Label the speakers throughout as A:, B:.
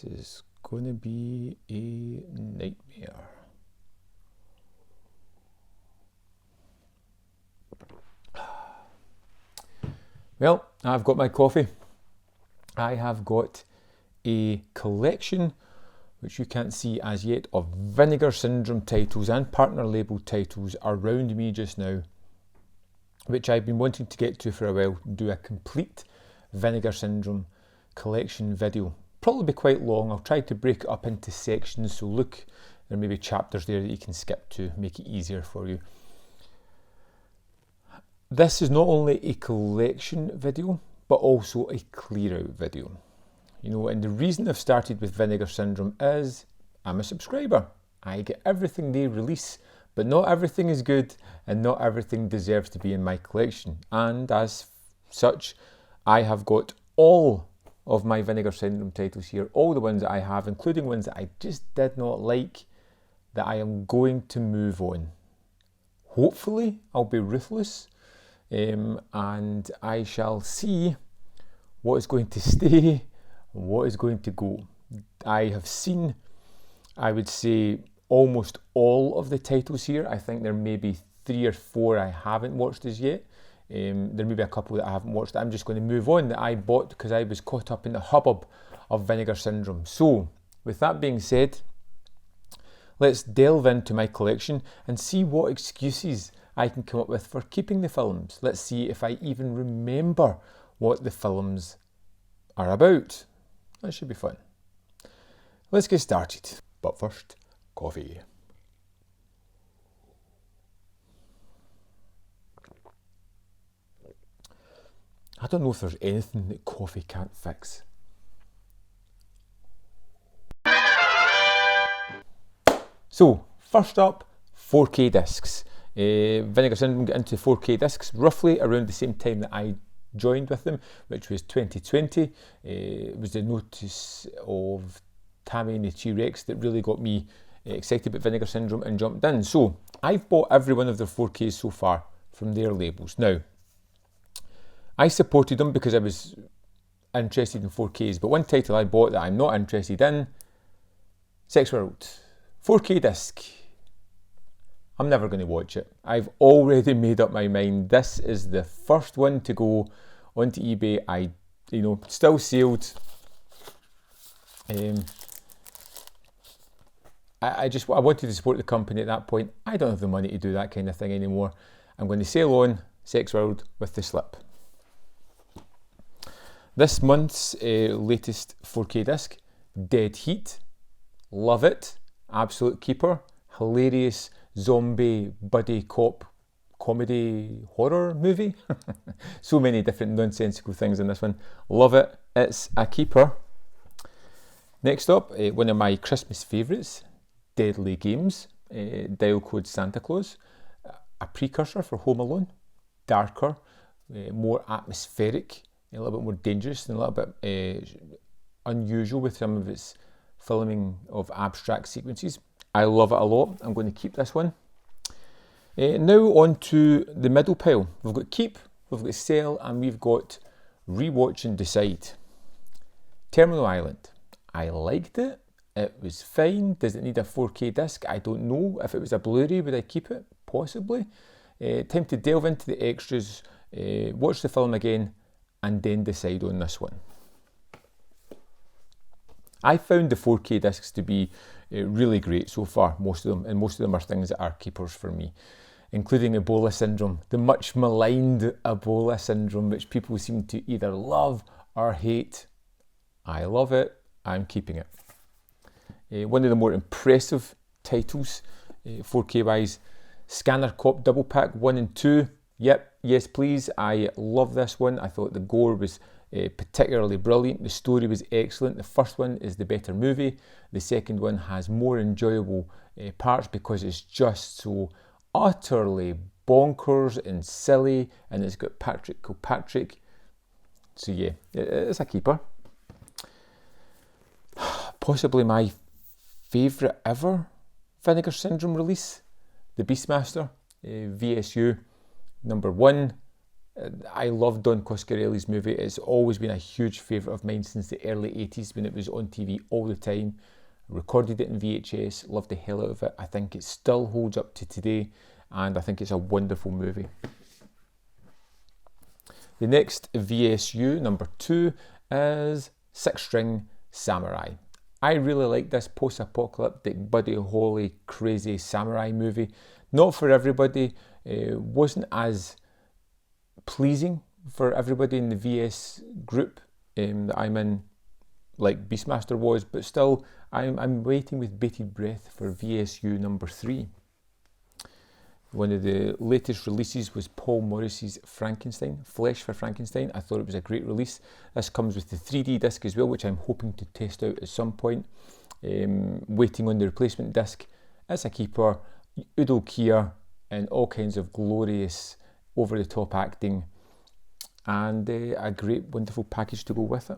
A: is going to be a nightmare. Well, I've got my coffee. I have got a collection, which you can't see as yet, of Vinegar Syndrome titles and partner label titles around me just now, which I've been wanting to get to for a while, do a complete Vinegar Syndrome Collection video. Probably be quite long. I'll try to break it up into sections, so look, there may be chapters there that you can skip to make it easier for you. This is not only a collection video, but also a clear out video. You know, and the reason I've started with Vinegar Syndrome is I'm a subscriber. I get everything they release, but not everything is good and not everything deserves to be in my collection. And as such, I have got all of my Vinegar Syndrome titles here, all the ones that I have, including ones that I just did not like, that I am going to move on. Hopefully, I'll be ruthless, and I shall see what is going to stay and what is going to go. I have seen, I would say, almost all of the titles here. I think there may be 3 or 4 I haven't watched as yet. There may be a couple that I haven't watched that I'm just going to move on, that I bought because I was caught up in the hubbub of Vinegar Syndrome. So, with that being said, let's delve into my collection and see what excuses I can come up with for keeping the films. Let's see if I even remember what the films are about. That should be fun. Let's get started. But first, coffee. I don't know if there's anything that coffee can't fix. So, first up, 4K discs. Vinegar Syndrome got into 4K discs roughly around the same time that I joined with them, which was 2020. It was the notice of Tammy and the T-Rex that really got me excited about Vinegar Syndrome and jumped in. So, I've bought every one of their 4Ks so far from their labels. Now, I supported them because I was interested in 4Ks, but one title I bought that I'm not interested in, Sex World. 4K disc. I'm never going to watch it. I've already made up my mind. This is the first one to go onto eBay. Still sealed. I wanted to support the company at that point. I don't have the money to do that kind of thing anymore. I'm going to sail on Sex World with the slip. This month's latest 4K disc, Dead Heat. Love it. Absolute keeper. Hilarious zombie buddy cop comedy horror movie. So many different nonsensical things in this one. Love it. It's a keeper. Next up, one of my Christmas favourites, Deadly Games. Dial Code Santa Claus. A precursor for Home Alone. Darker, more atmospheric, a little bit more dangerous and a little bit unusual with some of its filming of abstract sequences. I love it a lot. I'm going to keep this one. Now on to the middle pile. We've got keep, we've got sell, and we've got rewatch and decide. Terminal Island. I liked it. It was fine. Does it need a 4K disc? I don't know. If it was a Blu-ray, would I keep it? Possibly. Time to delve into the extras, watch the film again, and then decide on this one. I found the 4K discs to be really great so far, most of them, and most of them are things that are keepers for me, including Ebola Syndrome, the much maligned Ebola Syndrome, which people seem to either love or hate. I love it. I'm keeping it. One of the more impressive titles, 4K wise, Scanner Cop Double Pack 1 and 2. Yep, yes please, I love this one. I thought the gore was particularly brilliant. The story was excellent. The first one is the better movie. The second one has more enjoyable parts because it's just so utterly bonkers and silly, and it's got Patrick Kilpatrick. So yeah, it's a keeper. Possibly my favourite ever Vinegar Syndrome release, the Beastmaster VSU number 1. I love Don Coscarelli's movie. It's always been a huge favourite of mine since the early 80s when it was on TV all the time. I recorded it in VHS, loved the hell out of it. I think it still holds up to today, and I think it's a wonderful movie. The next VSU, number 2, is Six String Samurai. I really like this post-apocalyptic, buddy holly, crazy samurai movie. Not for everybody. It wasn't as pleasing for everybody in the VS group that I'm in, like Beastmaster was, but still I'm waiting with bated breath for VSU number 3. One of the latest releases was Paul Morrissey's Frankenstein, Flesh for Frankenstein. I thought it was a great release. This comes with the 3D disc as well, which I'm hoping to test out at some point. Waiting on the replacement disc. It's a keeper, Udo Kier, and all kinds of glorious over-the-top acting, and a great, wonderful package to go with it.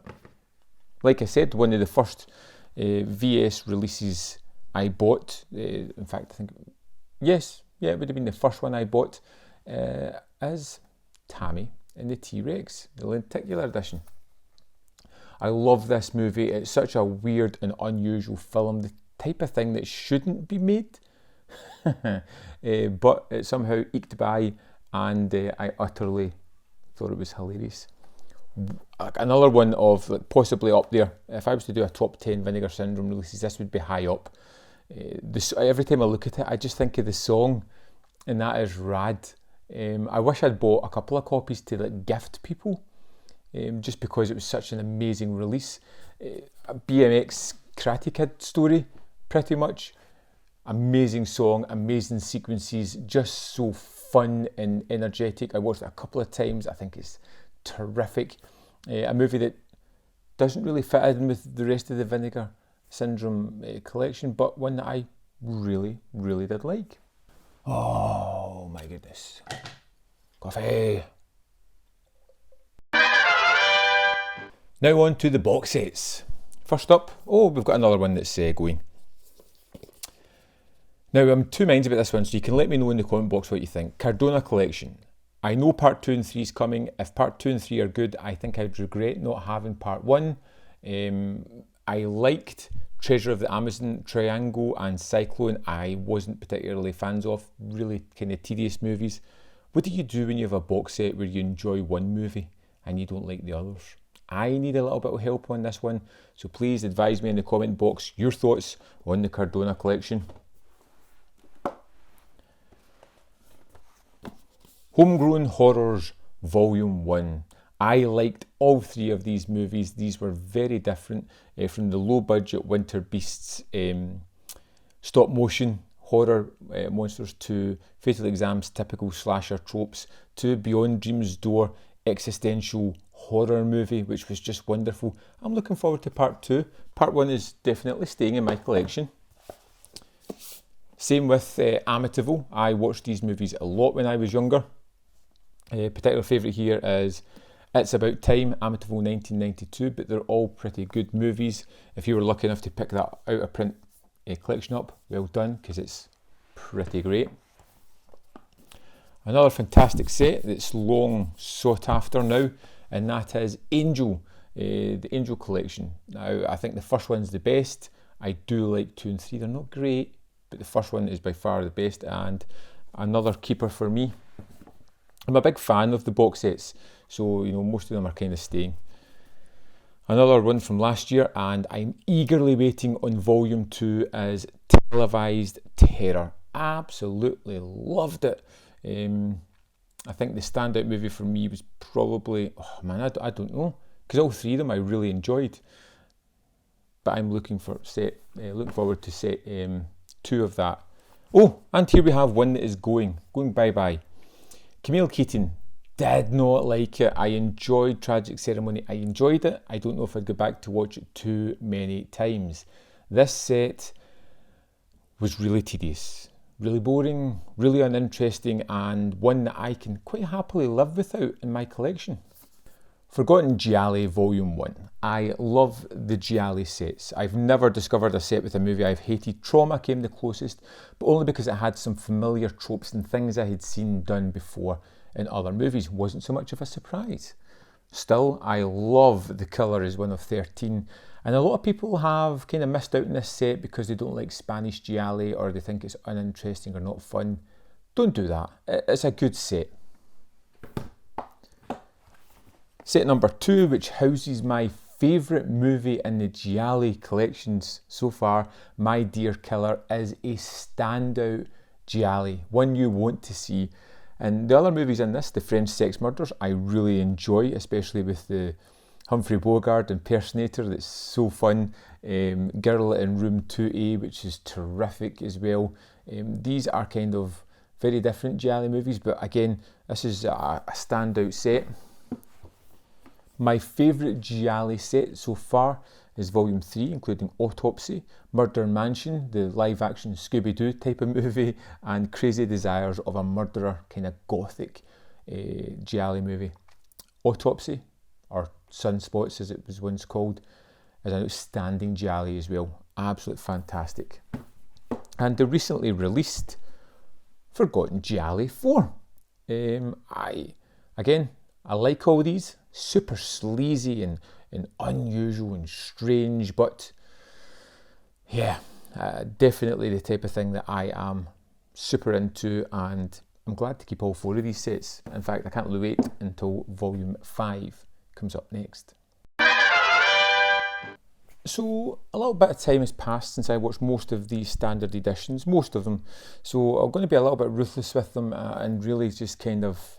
A: Like I said, one of the first VS releases I bought, in fact, I think, yes, yeah, it would have been the first one I bought, is Tammy and the T-Rex, the lenticular edition. I love this movie. It's such a weird and unusual film, the type of thing that shouldn't be made, but it somehow eked by, and I utterly thought it was hilarious. Another one of, like, possibly up there. If I was to do a top 10 Vinegar Syndrome releases, this would be high up. Every time I look at it, I just think of the song, and that is rad. I wish I'd bought a couple of copies to, like, gift people, just because it was such an amazing release. A BMX Karate Kid story, pretty much. Amazing song, amazing sequences, just so fun and energetic. I watched it a couple of times. I think it's terrific. A movie that doesn't really fit in with the rest of the Vinegar Syndrome collection, but one that I really, really did like. Oh my goodness. Coffee. Now on to the box sets. First up, we've got another one that's going. Now, I'm two minds about this one, so you can let me know in the comment box what you think. Cardona Collection. I know part 2 and 3 is coming. If part 2 and 3 are good, I think I'd regret not having part 1. I liked Treasure of the Amazon, Triangle and Cyclone. I wasn't particularly fans of. Really kind of tedious movies. What do you do when you have a box set where you enjoy one movie and you don't like the others? I need a little bit of help on this one, so please advise me in the comment box your thoughts on the Cardona Collection. Homegrown Horrors Volume 1. I liked all 3 of these movies. These were very different, from the low budget Winter Beasts stop motion horror monsters to Fatal Exam's typical slasher tropes to Beyond Dream's Door existential horror movie, which was just wonderful. I'm looking forward to part 2. Part 1 is definitely staying in my collection. Same with Amityville. I watched these movies a lot when I was younger. Particular favourite here is It's About Time, Amityville 1992, but they're all pretty good movies. If you were lucky enough to pick that out of print collection up, well done, because it's pretty great. Another fantastic set that's long sought after now, and that is Angel, the Angel Collection. Now, I think the first one's the best. I do like 2 and 3, they're not great, but the first one is by far the best, and another keeper for me. I'm a big fan of the box sets, so most of them are kind of staying. Another one from last year, and I'm eagerly waiting on Volume 2, is Televised Terror. Absolutely loved it. I think the standout movie for me was probably, I don't know, because all 3 of them I really enjoyed. But I'm looking forward to set 2 of that. Oh, and here we have one that is going bye-bye. Camille Keaton. Did not like it. I enjoyed Tragic Ceremony. I enjoyed it. I don't know if I'd go back to watch it too many times. This set was really tedious, really boring, really uninteresting, and one that I can quite happily live without in my collection. Forgotten Gialli Volume 1. I love the Gialli sets. I've never discovered a set with a movie I've hated. Trauma came the closest, but only because it had some familiar tropes and things I had seen done before. in other movies. Wasn't so much of a surprise. Still, I love the colour as one of 13, and a lot of people have kind of missed out on this set because they don't like Spanish gialli or they think it's uninteresting or not fun. Don't do that. It's a good set. Set number 2, which houses my favourite movie in the gialli collections so far, My Dear Killer, is a standout gialli, one you want to see. And the other movies in this, the French Sex Murders, I really enjoy, especially with the Humphrey Bogart impersonator, that's so fun. Girl in Room 2A, which is terrific as well. These are kind of very different gialli movies, but again, this is a standout set. My favourite gialli set so far is Volume 3, including Autopsy, Murder Mansion, the live-action Scooby-Doo type of movie, and Crazy Desires of a Murderer, kind of gothic gialli movie. Autopsy, or Sunspots as it was once called, is an outstanding gialli as well. Absolutely fantastic. And the recently released Forgotten Gialli 4. I like all these. Super sleazy and unusual and strange, but yeah, definitely the type of thing that I am super into, and I'm glad to keep all 4 of these sets. In fact, I can't wait until Volume 5 comes up next. So a little bit of time has passed since I watched most of these standard editions, most of them, so I'm going to be a little bit ruthless with them and really just kind of,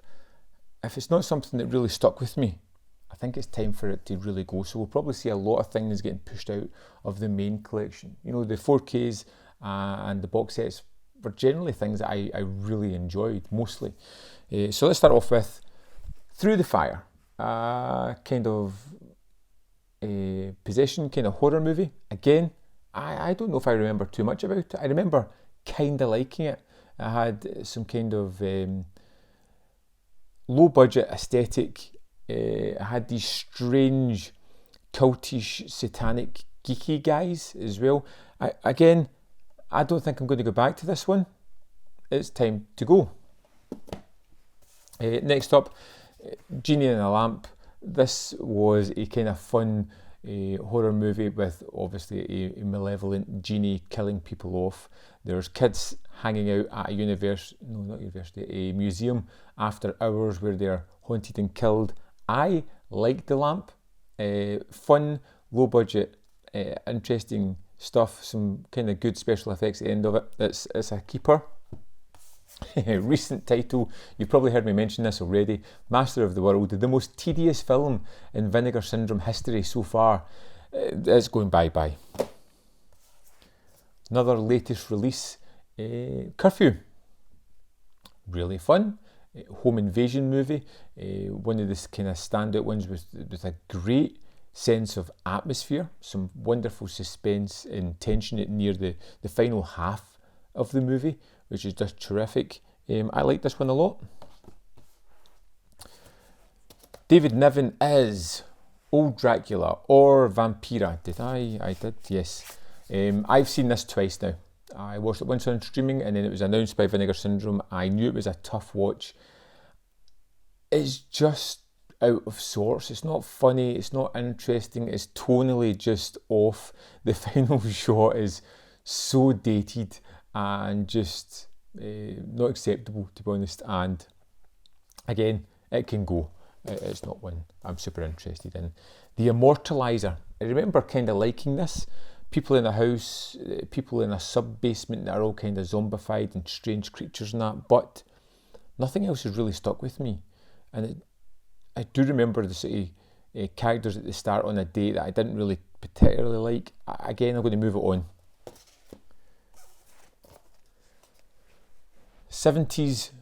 A: if it's not something that really stuck with me, I think it's time for it to really go. So we'll probably see a lot of things getting pushed out of the main collection. You know, the 4Ks and the box sets were generally things that I really enjoyed, mostly. So let's start off with Through the Fire, kind of a possession, kind of horror movie. Again, I don't know if I remember too much about it. I remember kind of liking it. I had some kind of low budget aesthetic. I had these strange cultish satanic geeky guys as well. I don't think I'm going to go back to this one. It's time to go. Next up, Genie in a Lamp. This was a kind of fun horror movie with obviously a malevolent genie killing people off. There's kids hanging out at a museum after hours where they're haunted and killed. I like the lamp. Fun, low budget, interesting stuff, some kind of good special effects at the end of it. It's a keeper. Recent title, you've probably heard me mention this already, Master of the World, the most tedious film in Vinegar Syndrome history so far. It's going bye-bye. Another latest release, Curfew. Really fun. Home invasion movie, one of the kind of standout ones with a great sense of atmosphere, some wonderful suspense and tension near the final half of the movie, which is just terrific. I like this one a lot. David Niven is Old Dracula or Vampira. I did, yes. I've seen this twice now. I watched it once on streaming and then it was announced by Vinegar Syndrome. I knew it was a tough watch. It's just out of sorts. It's not funny, it's not interesting, it's tonally just off. The final shot is so dated and just not acceptable, to be honest. And again, it can go. It's not one I'm super interested in. The Immortalizer. I remember kind of liking this. People in a house, people in a sub-basement that are all kind of zombified and strange creatures and that, but nothing else has really stuck with me. And I do remember the sort of characters at the start on a date that I didn't really particularly like. Again, I'm going to move it on. 70s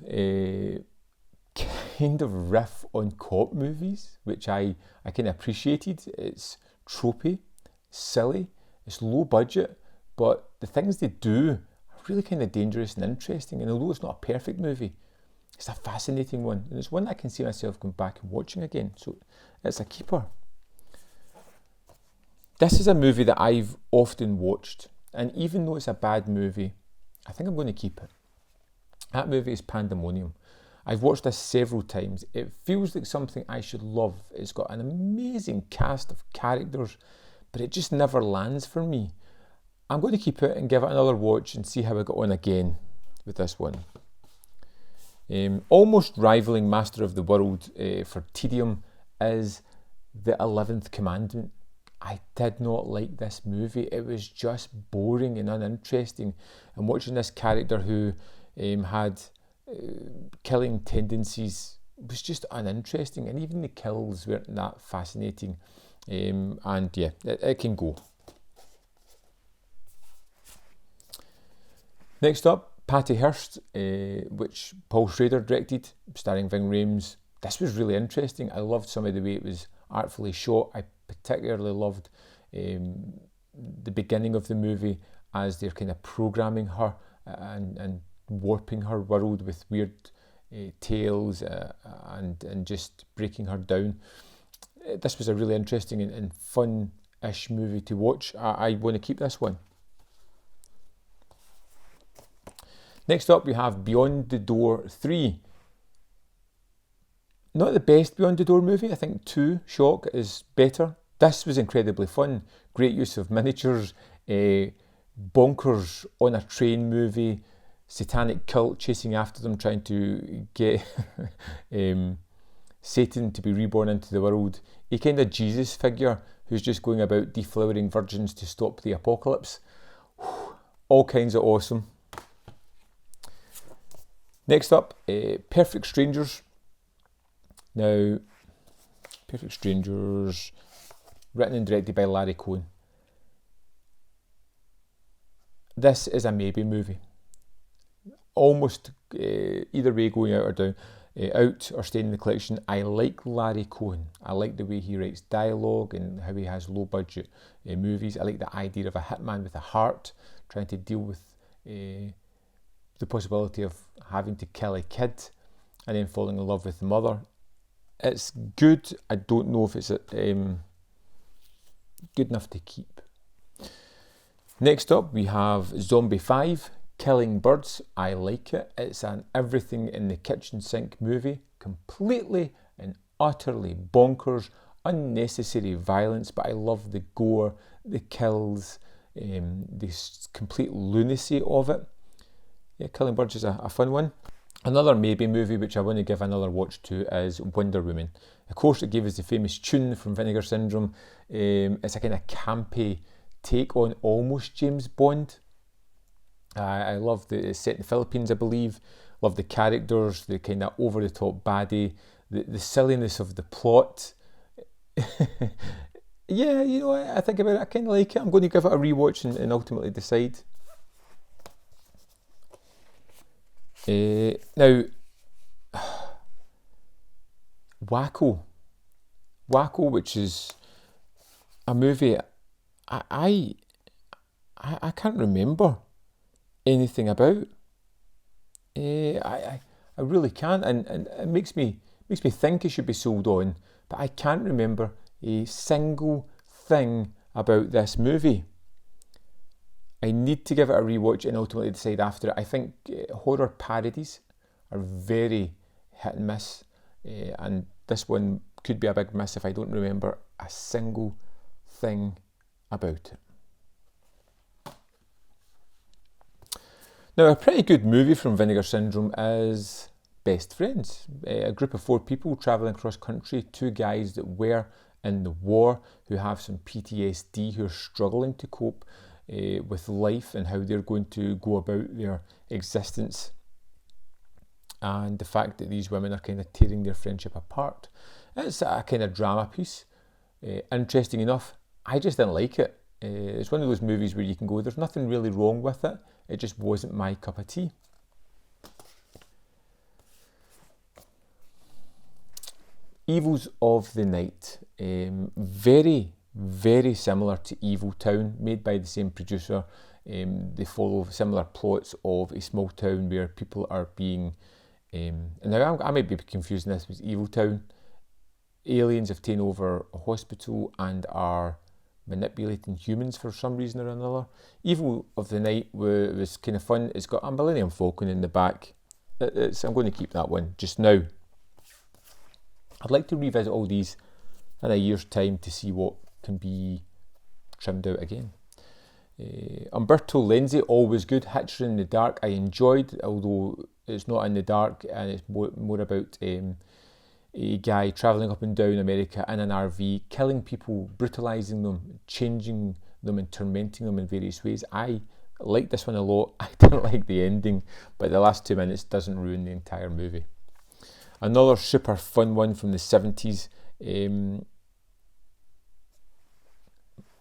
A: kind of riff on cop movies, which I kind of appreciated. It's tropey, silly, it's low budget, but the things they do are really kind of dangerous and interesting. And although it's not a perfect movie, it's a fascinating one, and it's one that I can see myself going back and watching again. So it's a keeper. This is a movie that I've often watched, and even though it's a bad movie, I think I'm going to keep it. That movie is Pandemonium. I've watched this several times. It feels like something I should love. It's got an amazing cast of characters, but it just never lands for me. I'm going to keep it and give it another watch and see how I got on again with this one. Almost rivaling Master of the World for tedium is The 11th Commandment. I did not like this movie. It was just boring and uninteresting. And watching this character who had killing tendencies was just uninteresting, and even the kills weren't that fascinating. And yeah, it can go. Next up, Patty Hearst, which Paul Schrader directed, starring Ving Rhames. This was really interesting. I loved some of the way it was artfully shot. I particularly loved the beginning of the movie as they're kind of programming her and warping her world with weird tales and just breaking her down. This was a really interesting and fun-ish movie to watch. I want to keep this one. Next up, we have Beyond the Door 3. Not the best Beyond the Door movie. I think 2, Shock, is better. This was incredibly fun. Great use of miniatures, bonkers on a train movie, satanic cult chasing after them, trying to get Satan to be reborn into the world. A kind of Jesus figure who's just going about deflowering virgins to stop the apocalypse. All kinds of awesome. Next up, Perfect Strangers. Now, Perfect Strangers, written and directed by Larry Cohen. This is a maybe movie. Almost either way, going out or down, out or staying in the collection. I like Larry Cohen. I like the way he writes dialogue and how he has low budget movies. I like the idea of a hitman with a heart trying to deal with the possibility of having to kill a kid and then falling in love with the mother. It's good. I don't know if it's good enough to keep. Next up, we have Zombie 5, Killing Birds. I like it. It's an everything in the kitchen sink movie. Completely and utterly bonkers, unnecessary violence, but I love the gore, the kills, the complete lunacy of it. Yeah, Killing Birds is a fun one. Another maybe movie which I want to give another watch to is Wonder Woman. Of course, it gave us the famous tune from Vinegar Syndrome. It's a kind of campy take on almost James Bond. I love it's set in the Philippines, I believe. Love the characters, the kind of over-the-top baddie, the silliness of the plot. Yeah, you know, I think about it, I kind of like it. I'm going to give it a rewatch and ultimately decide. Now, Wacko, which is a movie I can't remember anything about. I really can't, and it makes me think it should be sold on, but I can't remember a single thing about this movie. I need to give it a rewatch and ultimately decide after it. I think horror parodies are very hit and miss, and this one could be a big miss if I don't remember a single thing about it. Now, a pretty good movie from Vinegar Syndrome is Best Friends. A group of 4 people travelling across country, 2 guys that were in the war who have some PTSD, who are struggling to cope with life and how they're going to go about their existence, and the fact that these women are kind of tearing their friendship apart. It's a kind of drama piece, interesting enough. I just didn't like it. It's one of those movies where you can go, there's nothing really wrong with it, it just wasn't my cup of tea. Evils of the Night, very similar to Evil Town, made by the same producer. They follow similar plots of a small town where people are being, and now I might be confusing this with Evil Town. Aliens have taken over a hospital and are manipulating humans for some reason or another. Evil of the Night was kind of fun. It's got a Millennium Falcon in the back. I'm going to keep that one just now. I'd like to revisit all these in a year's time to see what can be trimmed out again. Umberto Lenzi, always good. Hitcher in the Dark, I enjoyed, although it's not in the dark and it's more about a guy travelling up and down America in an RV, killing people, brutalising them, changing them and tormenting them in various ways. I liked this one a lot. I didn't like the ending, but the last 2 minutes doesn't ruin the entire movie. Another super fun one from the 70s,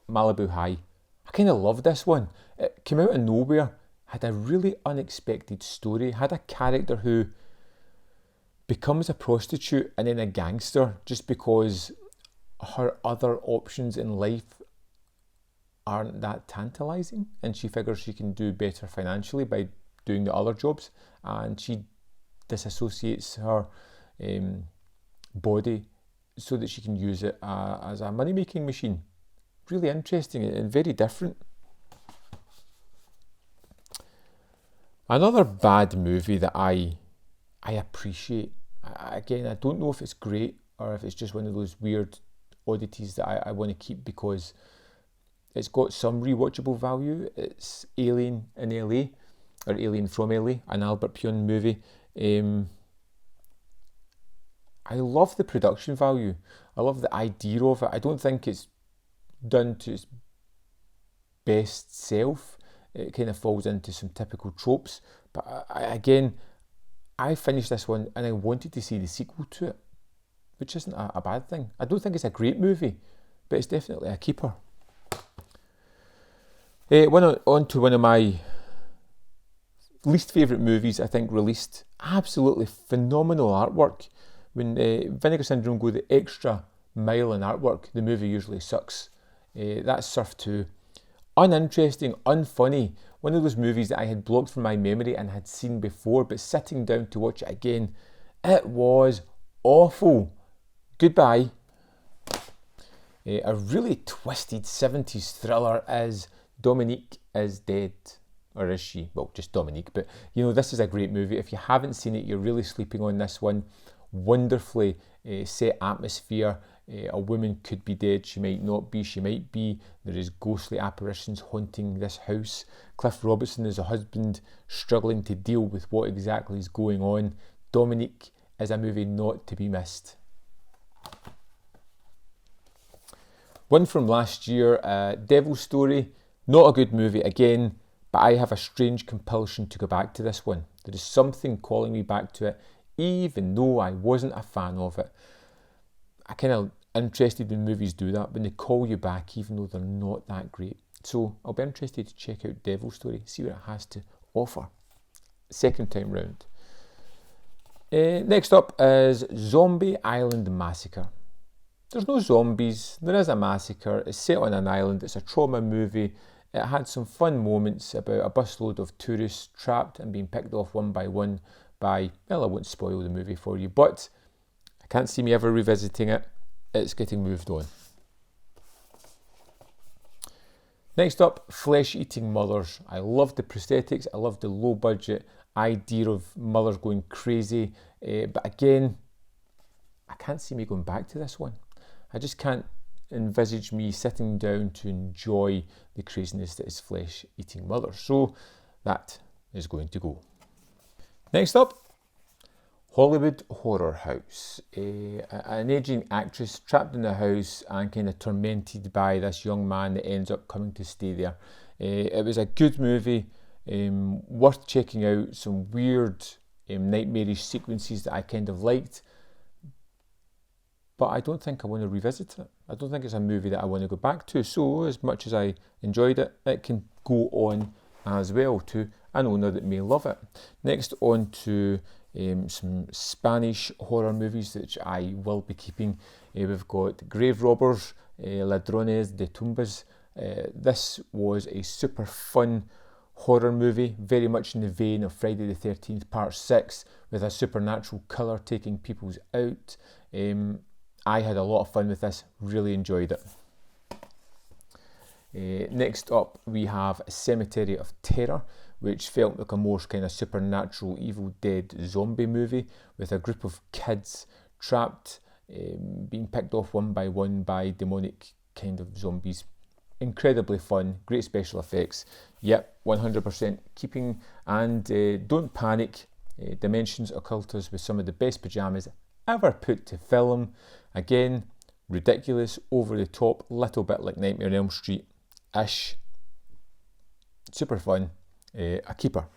A: Malibu High. I kind of loved this one. It came out of nowhere, had a really unexpected story, had a character who becomes a prostitute and then a gangster just because her other options in life aren't that tantalising, and she figures she can do better financially by doing the other jobs, and she disassociates her body so that she can use it as a money-making machine. Really interesting and very different. Another bad movie that I appreciate. Again, I don't know if it's great or if it's just one of those weird oddities that I want to keep because it's got some rewatchable value. It's Alien in LA, or Alien from LA, an Albert Pyun movie. I love the production value. I love the idea of it. I don't think it's done to its best self. It kind of falls into some typical tropes. But I finished this one and I wanted to see the sequel to it, which isn't a bad thing. I don't think it's a great movie, but it's definitely a keeper. On to one of my least favourite movies, I think, released. Absolutely phenomenal artwork. When Vinegar Syndrome go the extra mile in artwork, the movie usually sucks. That's Surf 2. Uninteresting, unfunny. One of those movies that I had blocked from my memory and had seen before, but sitting down to watch it again, it was awful. Goodbye. A really twisted 70s thriller is Dominique is Dead. Or is she? Well, just Dominique. But, this is a great movie. If you haven't seen it, you're really sleeping on this one. Wonderfully set atmosphere. A woman could be dead, she might not be, she might be. There is ghostly apparitions haunting this house. Cliff Robertson is a husband struggling to deal with what exactly is going on. Dominique is a movie not to be missed. One from last year, Devil's Story. Not a good movie again, but I have a strange compulsion to go back to this one. There is something calling me back to it, even though I wasn't a fan of it. I kind of interested when movies do that, when they call you back even though they're not that great. So I'll be interested to check out Devil's Story, see what it has to offer. Second time round. Next up is Zombie Island Massacre. There's no zombies, there is a massacre, it's set on an island, it's a trauma movie. It had some fun moments about a busload of tourists trapped and being picked off one by one by, well, I won't spoil the movie for you, but I can't see me ever revisiting it. It's getting moved on. Next up, Flesh-Eating Mothers. I love the prosthetics. I love the low budget idea of mothers going crazy. But again, I can't see me going back to this one. I just can't envisage me sitting down to enjoy the craziness that is Flesh-Eating Mothers. So that is going to go. Next up, Hollywood Horror House. An aging actress trapped in the house and kind of tormented by this young man that ends up coming to stay there. It was a good movie, worth checking out. Some weird nightmarish sequences that I kind of liked, but I don't think I want to revisit it. I don't think it's a movie that I want to go back to. So as much as I enjoyed it, it can go on as well to an owner that may love it. Next on to some Spanish horror movies which I will be keeping. We've got Grave Robbers, Ladrones de Tumbas. This was a super fun horror movie, very much in the vein of Friday the 13th Part 6, with a supernatural killer taking people out. I had a lot of fun with this, really enjoyed it. Next up we have Cemetery of Terror, which felt like a more kind of supernatural Evil Dead zombie movie with a group of kids trapped, being picked off one by demonic kind of zombies. Incredibly fun, great special effects. Yep, 100% keeping. And don't panic, Dimensions occult us with some of the best pyjamas ever put to film. Again, ridiculous, over the top, little bit like Nightmare on Elm Street-ish. Super fun, a keeper.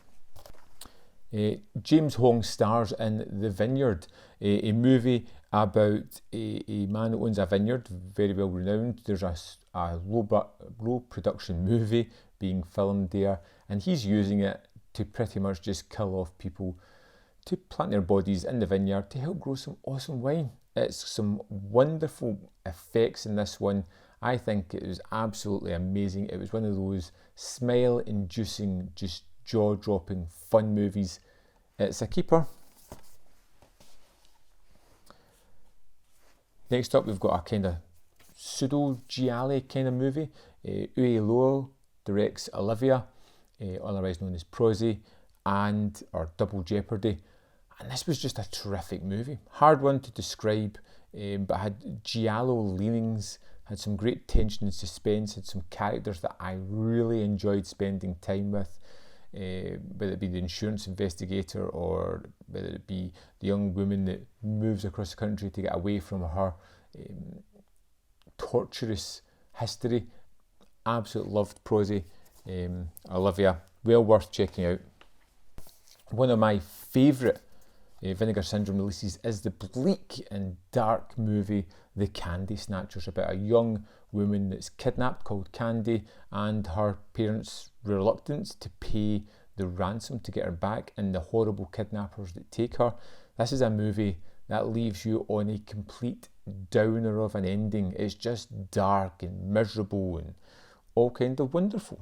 A: James Hong stars in The Vineyard, a movie about a man who owns a vineyard, very well renowned. There's a low production movie being filmed there, and he's using it to pretty much just kill off people to plant their bodies in the vineyard to help grow some awesome wine. It's some wonderful effects in this one. I think it was absolutely amazing. It was one of those smile-inducing, just jaw-dropping fun movies. It's a keeper. Next up, we've got a kind of pseudo-giallo kind of movie. Uwe Lowell directs Olivia, otherwise known as Prosy, or Double Jeopardy. And this was just a terrific movie. Hard one to describe, but had giallo leanings, had some great tension and suspense, had some characters that I really enjoyed spending time with, whether it be the insurance investigator or whether it be the young woman that moves across the country to get away from her torturous history. Absolutely loved Prosy. Olivia, well worth checking out. One of my favourite Vinegar Syndrome releases is the bleak and dark movie The Candy Snatchers, about a young woman that's kidnapped called Candy and her parents' reluctance to pay the ransom to get her back, and the horrible kidnappers that take her. This is a movie that leaves you on a complete downer of an ending. It's just dark and miserable and all kind of wonderful.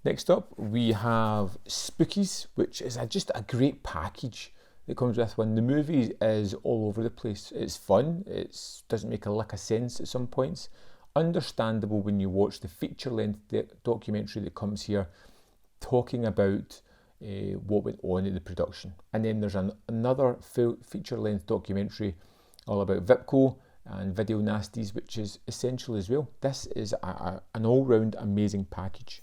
A: Next up, we have Spookies, which is just a great package that comes with one. The movie is all over the place. It's fun. It doesn't make a lick of sense at some points. Understandable when you watch the feature-length documentary that comes here, talking about what went on in the production. And then there's another full feature-length documentary all about VIPCO and Video Nasties, which is essential as well. This is an all-round amazing package.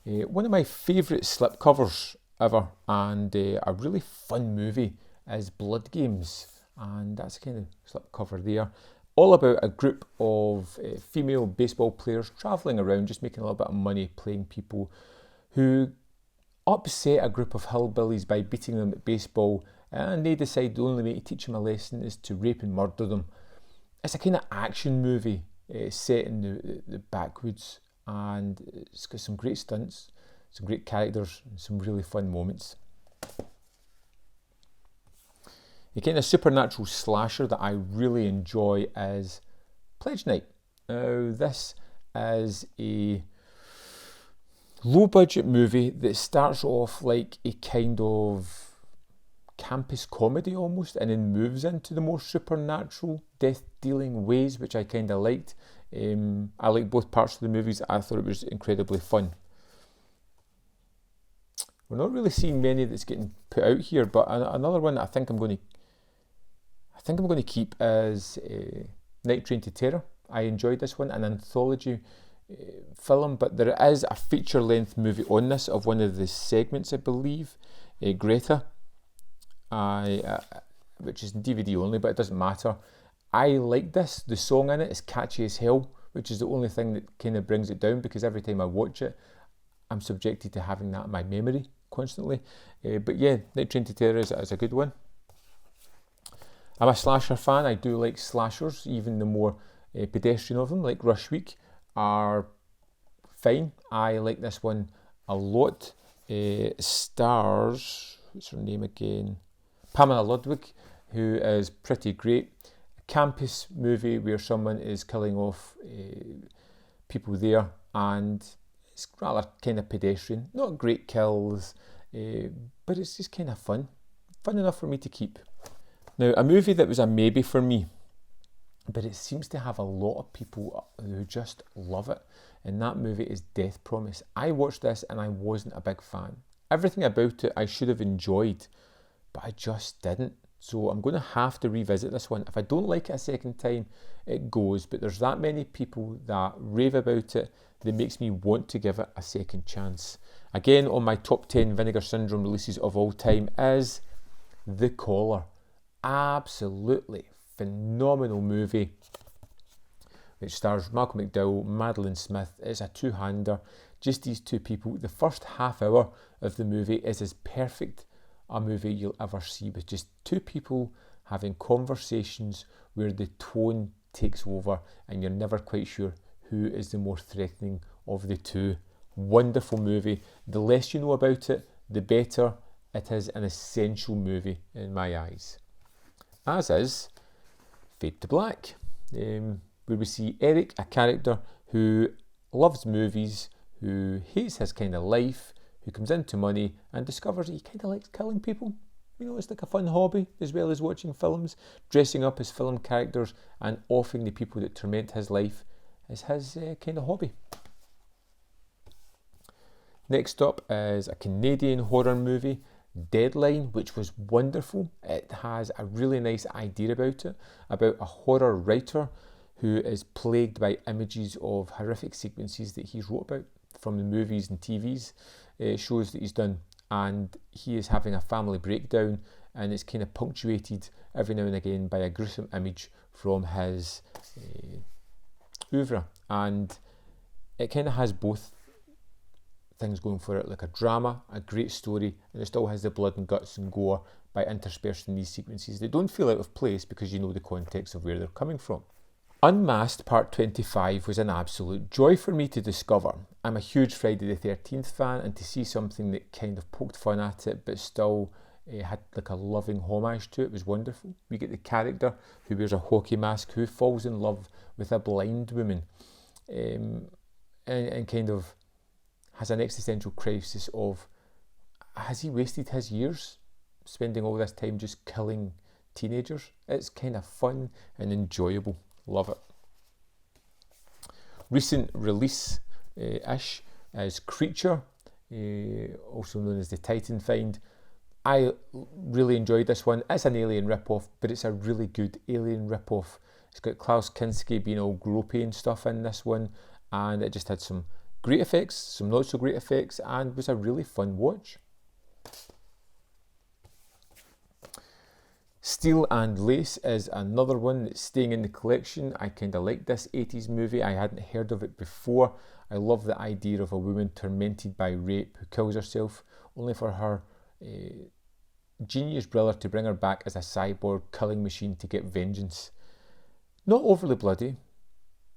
A: One of my favourite slipcovers ever, and a really fun movie, is Blood Games, and that's a kind of slipcover there. All about a group of female baseball players travelling around, just making a little bit of money playing people who upset a group of hillbillies by beating them at baseball, and they decide the only way to teach them a lesson is to rape and murder them. It's a kind of action movie set in the backwoods, and it's got some great stunts, some great characters, and some really fun moments. A kind of supernatural slasher that I really enjoy is Pledge Night. Now, this is a low-budget movie that starts off like a kind of campus comedy almost, and then moves into the more supernatural, death-dealing ways, which I kind of liked. I like both parts of the movies. I thought it was incredibly fun. We're not really seeing many that's getting put out here, but another one that I think I'm going to keep is Night Train to Terror. I enjoyed this one, an anthology film, but there is a feature-length movie on this of one of the segments, I believe, Greta, which is DVD only, but it doesn't matter. I like this. The song in it is catchy as hell, which is the only thing that kind of brings it down, because every time I watch it, I'm subjected to having that in my memory constantly. But yeah, Night Train to Terror is a good one. I'm a slasher fan. I do like slashers, even the more pedestrian of them, like Rush Week, are fine. I like this one a lot. Stars, what's her name again? Pamela Ludwig, who is pretty great. A campus movie where someone is killing off people there, and it's rather kind of pedestrian. Not great kills, but it's just kind of fun. Fun enough for me to keep. Now, a movie that was a maybe for me, but it seems to have a lot of people who just love it, and that movie is Death Promise. I watched this and I wasn't a big fan. Everything about it I should have enjoyed, but I just didn't. So I'm going to have to revisit this one. If I don't like it a second time, it goes. But there's that many people that rave about it that makes me want to give it a second chance. Again, on my top 10 Vinegar Syndrome releases of all time is The Collar. Absolutely phenomenal movie, which stars Malcolm McDowell, Madeline Smith. It's a two-hander, just these two people. The first half hour of the movie is as perfect a movie you'll ever see, with just two people having conversations where the tone takes over and you're never quite sure who is the more threatening of the two. Wonderful movie. The less you know about it, the better. It is an essential movie in my eyes. As is Fade to Black, where we see Eric, a character who loves movies, who hates his kind of life, who comes into money and discovers he kind of likes killing people. You know, it's like a fun hobby, as well as watching films, dressing up as film characters and offing the people that torment his life is his kind of hobby. Next up is a Canadian horror movie, Deadline, which was wonderful. It has a really nice idea about it, about a horror writer who is plagued by images of horrific sequences that he's wrote about from the movies and TVs shows that he's done, and he is having a family breakdown, and it's kind of punctuated every now and again by a gruesome image from his oeuvre, and it kind of has both things going for it, like a drama, a great story, and it still has the blood and guts and gore by interspersing these sequences that don't feel out of place because you know the context of where they're coming from. Unmasked Part 25 was an absolute joy for me to discover. I'm a huge Friday the 13th fan, and to see something that kind of poked fun at it but still had like a loving homage to it was wonderful. We get the character who wears a hockey mask who falls in love with a blind woman and kind of has an existential crisis of, has he wasted his years spending all this time just killing teenagers? It's kind of fun and enjoyable. Love it. Recent release-ish is Creature, also known as the Titan Find. I really enjoyed this one. It's an Alien rip-off, but it's a really good Alien rip-off. It's got Klaus Kinski being all gropey and stuff in this one, and it just had some great effects, some not so great effects, and was a really fun watch. Steel and Lace is another one that's staying in the collection. I kind of like this 80s movie. I hadn't heard of it before. I love the idea of a woman tormented by rape who kills herself only for her genius brother to bring her back as a cyborg killing machine to get vengeance. Not overly bloody.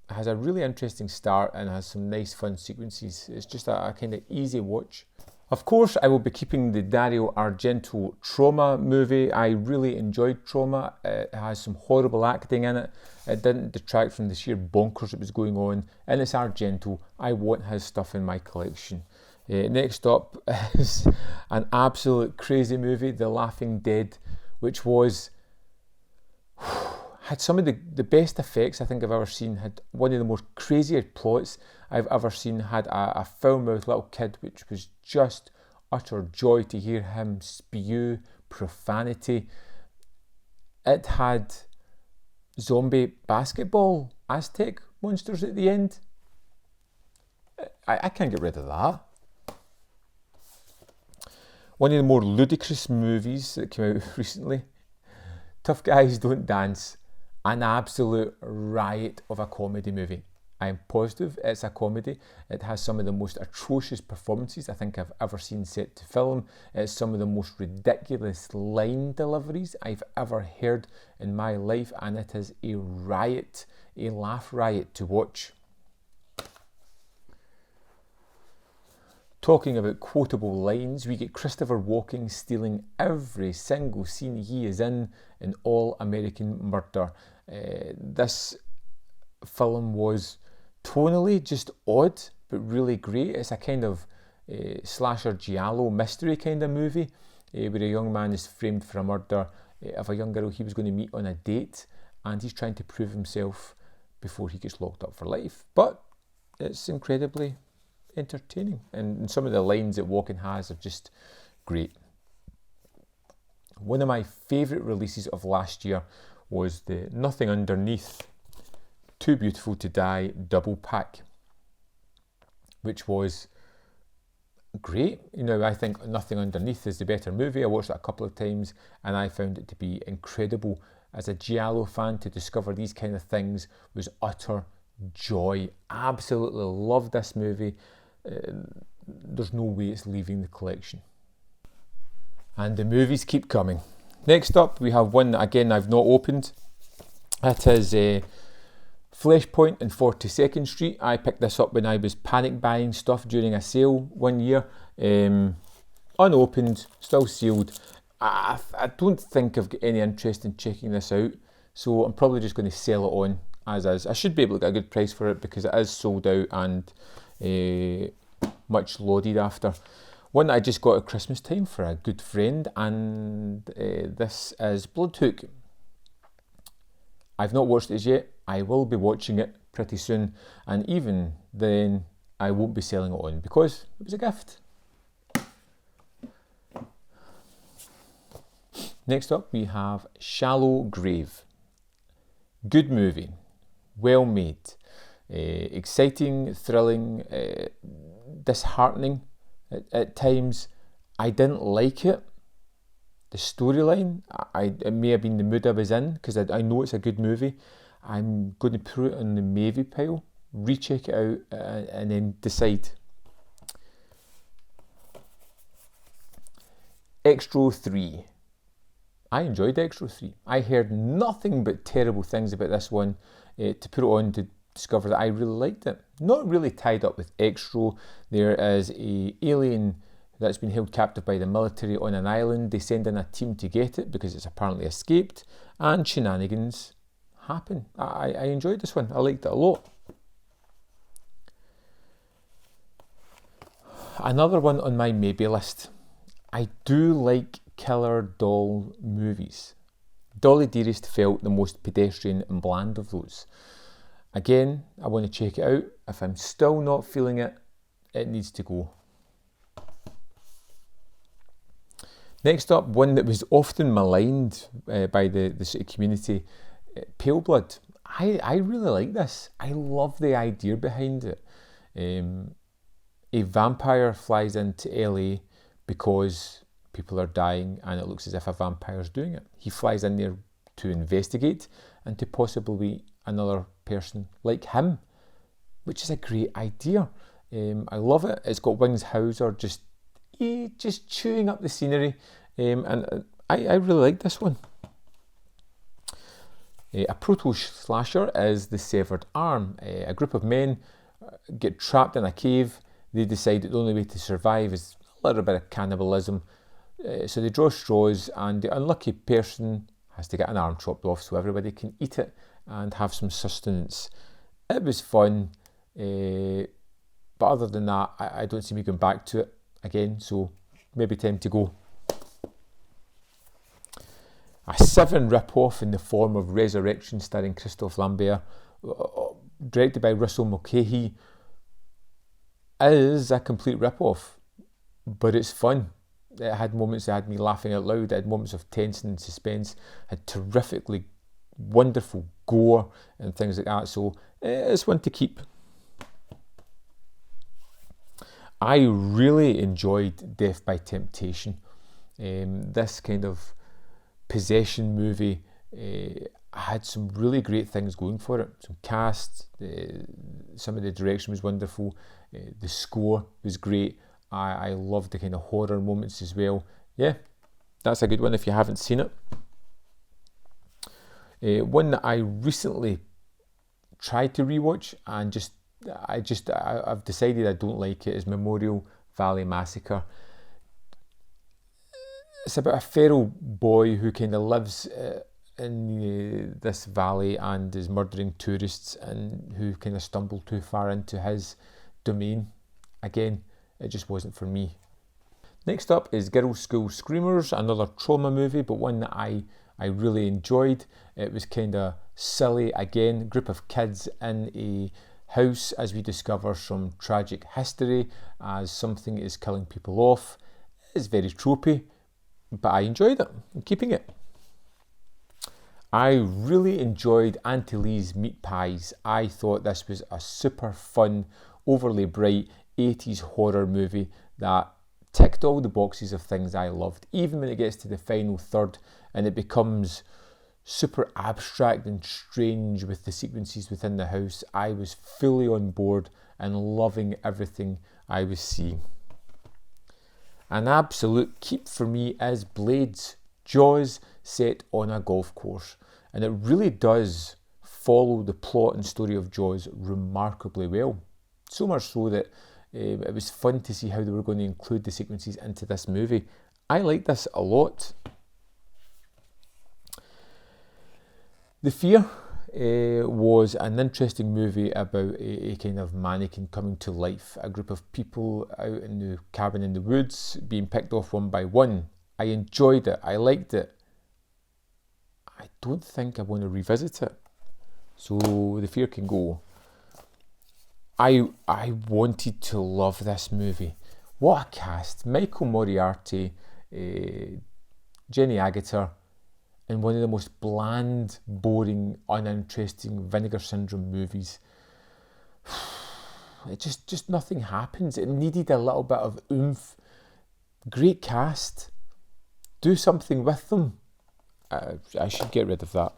A: It has a really interesting start and has some nice fun sequences. It's just a kind of easy watch. Of course, I will be keeping the Dario Argento Trauma movie. I really enjoyed Trauma. It has some horrible acting in it. It didn't detract from the sheer bonkers that was going on. And it's Argento. I want his stuff in my collection. Next up is an absolute crazy movie, The Laughing Dead, which was had some of the best effects I think I've ever seen, had one of the most crazier plots I've ever seen, had a foul-mouthed little kid, which was just utter joy to hear him spew profanity. It had zombie basketball Aztec monsters at the end. I can't get rid of that. One of the more ludicrous movies that came out recently, Tough Guys Don't Dance. An absolute riot of a comedy movie. I am positive it's a comedy. It has some of the most atrocious performances I think I've ever seen set to film. It's some of the most ridiculous line deliveries I've ever heard in my life, and it is a riot, a laugh riot to watch. Talking about quotable lines, we get Christopher Walken stealing every single scene he is in All American Murder. This film was tonally just odd, but really great. It's a kind of slasher giallo mystery kind of movie where a young man is framed for a murder of a young girl he was going to meet on a date, and he's trying to prove himself before he gets locked up for life. But it's incredibly entertaining, and some of the lines that Walken has are just great. One of my favourite releases of last year was the Nothing Underneath, Too Beautiful to Die double pack, which was great. You know, I think Nothing Underneath is the better movie. I watched it a couple of times and I found it to be incredible. As a giallo fan, to discover these kind of things was utter joy. Absolutely loved this movie. There's no way it's leaving the collection. And the movies keep coming. Next up, we have one that again I've not opened. It is Fleshpoint in 42nd Street. I picked this up when I was panic buying stuff during a sale one year. Unopened, still sealed. I don't think I've got any interest in checking this out, so I'm probably just going to sell it on as is. I should be able to get a good price for it because it is sold out and much lauded after. One that I just got at Christmas time for a good friend, and this is Bloodhook. I've not watched it yet. I will be watching it pretty soon, and even then I won't be selling it on because it was a gift. Next up we have Shallow Grave. Good movie, well made, exciting, thrilling, disheartening at times. I didn't like it. The storyline, it may have been the mood I was in, because I know it's a good movie. I'm going to put it on the maybe pile, recheck it out, and then decide. Extra 3. I enjoyed Extra 3. I heard nothing but terrible things about this one. To put it on to discover that I really liked it. Not really tied up with Extra. There is a alien that's been held captive by the military on an island. They send in a team to get it because it's apparently escaped, and shenanigans happen. I enjoyed this one. I liked it a lot. Another one on my maybe list. I do like killer doll movies. Dolly Dearest felt the most pedestrian and bland of those. Again, I want to check it out. If I'm still not feeling it, it needs to go. Next up, one that was often maligned by the sort of community, Pale Blood. I really like this. I love the idea behind it. A vampire flies into LA because people are dying and it looks as if a vampire's doing it. He flies in there to investigate and to possibly another person like him, which is a great idea. I love it. It's got Wings Hauser just chewing up the scenery, and I really like this one. A proto slasher is The Severed Arm. A group of men get trapped in a cave. They decide that the only way to survive is a little bit of cannibalism, so they draw straws, and the unlucky person has to get an arm chopped off so everybody can eat it and have some sustenance. It was fun, but other than that, I don't see me going back to it again, so maybe time to go. A Seven rip-off in the form of Resurrection, starring Christophe Lambert, directed by Russell Mulcahy, is a complete rip-off, but it's fun. It had moments that had me laughing out loud. It had moments of tension and suspense. It had terrifically wonderful gore and things like that, so it's one to keep. I really enjoyed Death by Temptation. This kind of possession movie had some really great things going for it. Some cast, some of the direction was wonderful, the score was great. I loved the kind of horror moments as well. Yeah, that's a good one if you haven't seen it. One that I recently tried to rewatch and I've decided I don't like it is Memorial Valley Massacre. It's about a feral boy who kind of lives in this valley and is murdering tourists, and who kind of stumbled too far into his domain. Again, it just wasn't for me. Next up is Girls' School Screamers, another trauma movie, but one that I really enjoyed. It was kind of silly again. A group of kids in a house as we discover some tragic history as something is killing people off. It's very tropey, but I enjoyed it. I'm keeping it. I really enjoyed Auntie Lee's Meat Pies. I thought this was a super fun, overly bright 80s horror movie that ticked all the boxes of things I loved. Even when it gets to the final third and it becomes super abstract and strange with the sequences within the house, I was fully on board and loving everything I was seeing. An absolute keep for me is Blades, Jaws set on a golf course, and it really does follow the plot and story of Jaws remarkably well. So much so that it was fun to see how they were going to include the sequences into this movie. I like this a lot. The Fear was an interesting movie about a kind of mannequin coming to life. A group of people out in the cabin in the woods being picked off one by one. I enjoyed it. I liked it. I don't think I want to revisit it. So The Fear can go. I wanted to love this movie. What a cast. Michael Moriarty, Jenny Agutter, in one of the most bland, boring, uninteresting Vinegar Syndrome movies. It just nothing happens. It needed a little bit of oomph. Great cast. Do something with them. I should get rid of that.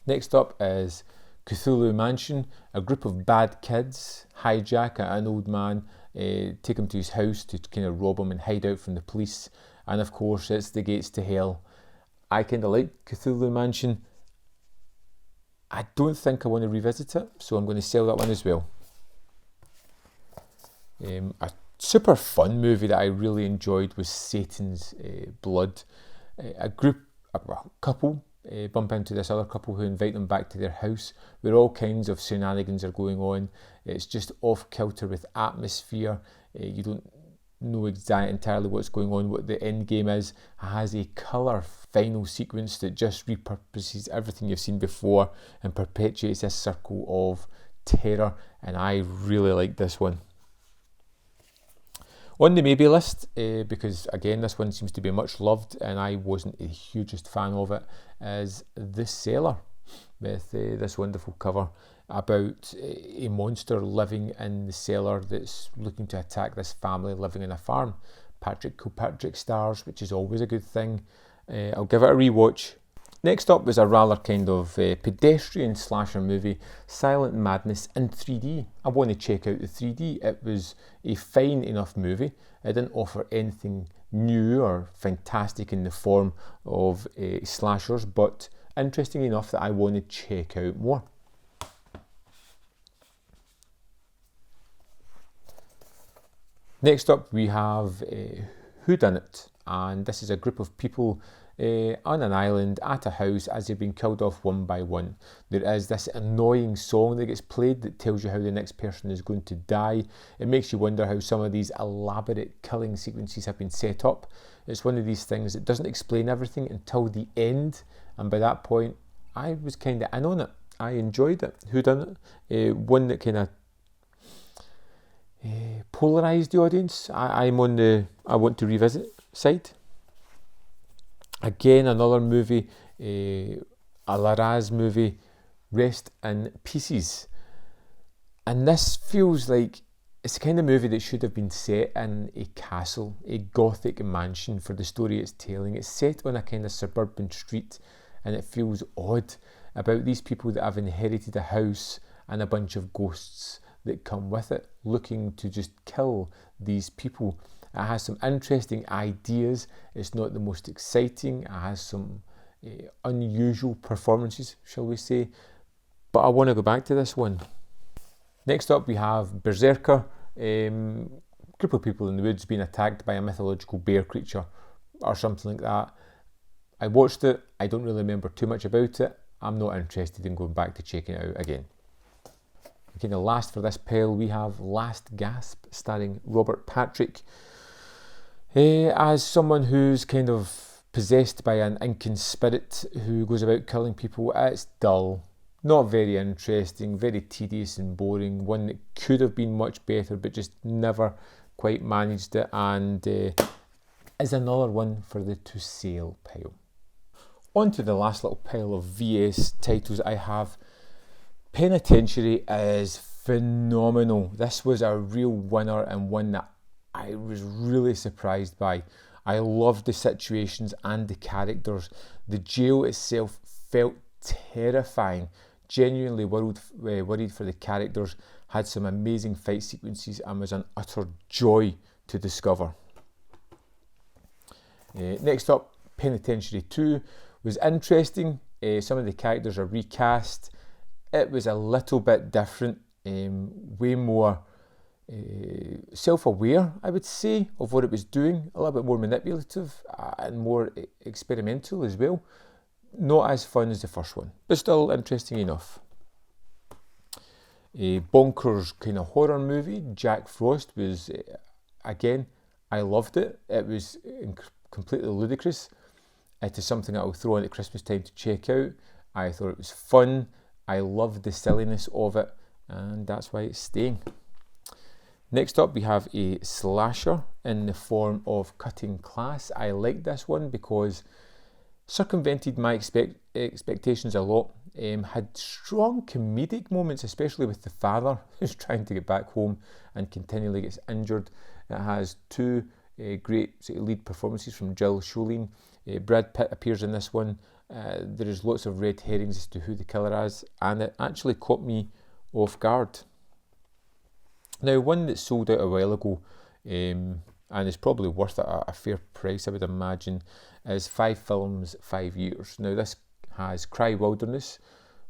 A: Next up is Cthulhu Mansion. A group of bad kids hijack an old man, take him to his house to kind of rob him and hide out from the police. And of course, it's the gates to hell. I kind of like Cthulhu Mansion. I don't think I want to revisit it, so I'm going to sell that one as well. A super fun movie that I really enjoyed was Satan's Blood. A couple bump into this other couple who invite them back to their house where all kinds of shenanigans are going on. It's just off kilter with atmosphere. You don't know entirely what's going on, what the end game is. It has a colour final sequence that just repurposes everything you've seen before and perpetuates this circle of terror, and I really like this one. On the maybe list, because again this one seems to be much loved and I wasn't a hugest fan of it, is The Cellar, with this wonderful cover about a monster living in the cellar that's looking to attack this family living in a farm. Patrick Kilpatrick stars, which is always a good thing. I'll give it a rewatch. Next up was a rather kind of pedestrian slasher movie, Silent Madness in 3D. I want to check out the 3D. It was a fine enough movie. It didn't offer anything new or fantastic in the form of slashers, but interesting enough that I want to check out more. Next up we have Whodunit, and this is a group of people on an island at a house as they're being killed off one by one. There is this annoying song that gets played that tells you how the next person is going to die. It makes you wonder how some of these elaborate killing sequences have been set up. It's one of these things that doesn't explain everything until the end, and by that point I was kind of in on it. I enjoyed it. Whodunit, one that kind of polarised the audience. I'm on the I want to revisit side. Again, another movie, a Laraz movie, Rest in Pieces. And this feels like it's the kind of movie that should have been set in a castle, a gothic mansion for the story it's telling. It's set on a kind of suburban street, and it feels odd about these people that have inherited a house and a bunch of ghosts that come with it, looking to just kill these people. It has some interesting ideas. It's not the most exciting. It has some unusual performances, shall we say. But I want to go back to this one. Next up we have Berserker. Group of people in the woods being attacked by a mythological bear creature or something like that. I watched it. I don't really remember too much about it. I'm not interested in going back to checking it out again. Okay, the last for this pile we have Last Gasp, starring Robert Patrick. As someone who's kind of possessed by an Incan spirit who goes about killing people, it's dull. Not very interesting, very tedious and boring, one that could have been much better but just never quite managed it, and is another one for the to sale pile. On to the last little pile of VS titles I have. Penitentiary is phenomenal. This was a real winner and one that I was really surprised by. I loved the situations and the characters. The jail itself felt terrifying. Genuinely worried for the characters. Had some amazing fight sequences and was an utter joy to discover. Next up, Penitentiary 2 was interesting. Some of the characters are recast. It was a little bit different, way more self-aware, I would say, of what it was doing. A little bit more manipulative and more experimental as well. Not as fun as the first one, but still interesting enough. A bonkers kind of horror movie. Jack Frost was, again, I loved it. It was completely ludicrous. It is something I'll throw in at Christmas time to check out. I thought it was fun. I loved the silliness of it, and that's why it's staying. Next up, we have a slasher in the form of Cutting Class. I liked this one because circumvented my expectations a lot. Had strong comedic moments, especially with the father who's trying to get back home and continually gets injured. It has two great lead performances from Jill Schoelen. Brad Pitt appears in this one. There is lots of red herrings as to who the killer is, and it actually caught me off guard. Now, one that sold out a while ago, and is probably worth a fair price, I would imagine, is 5 Films, 5 Years. Now, this has Cry Wilderness,